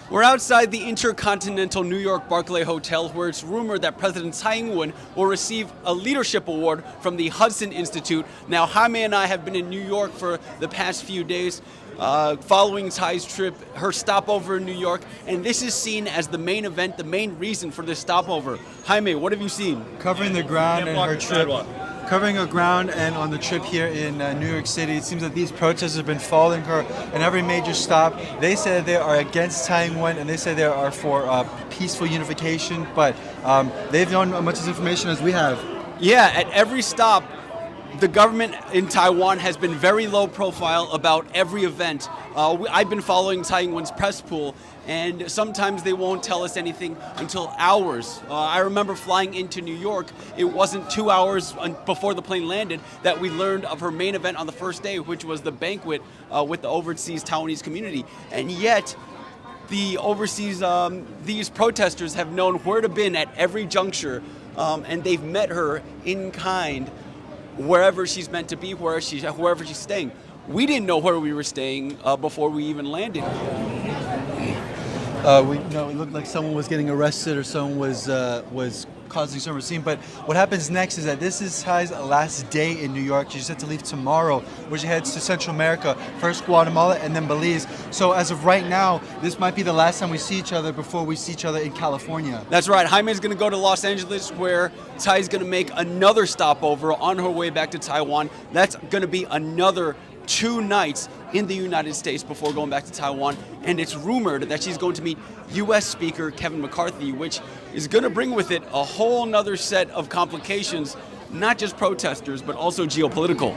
We're outside the Intercontinental New York Barclay Hotel, where it's rumored that President Tsai Ing-wen will receive a leadership award from the Hudson Institute. Now, Jaime and I have been in New York for the past few days, following Tsai's trip, her stopover in New York, and this is seen as the main event, the main reason for this stopover. Jaime, what have you seen? Covering the ground and her trip. Covering her ground and on the trip here in New York City, it seems that these protesters have been following her in every major stop. They say they are against Tsai Ing-wen and they say they are for peaceful unification, but they've known as much information as we have. Yeah, at every stop, the government in Taiwan has been very low profile about every event. I've been following Tsai Ing-wen's press pool, and sometimes they won't tell us anything until hours. I remember flying into New York. It wasn't 2 hours before the plane landed that we learned of her main event on the first day, which was the banquet with the overseas Taiwanese community. And yet, the overseas, these protesters have known where to be at every juncture, and they've met her in kind wherever she's meant to be, wherever she's staying. We didn't know where we were staying before we even landed. It looked like someone was getting arrested or someone was causing some scene. But what happens next is that this is Tsai's last day in New York. She's set to leave tomorrow, where she heads to Central America, first Guatemala and then Belize. So as of right now, this might be the last time we see each other before we see each other in California. That's right. Jaime's going to go to Los Angeles, where Tsai's going to make another stopover on her way back to Taiwan. That's going to be another 2 nights in the United States before going back to Taiwan, and it's rumored that she's going to meet U.S. Speaker Kevin McCarthy, which is going to bring with it a whole nother set of complications, not just protesters, but also geopolitical.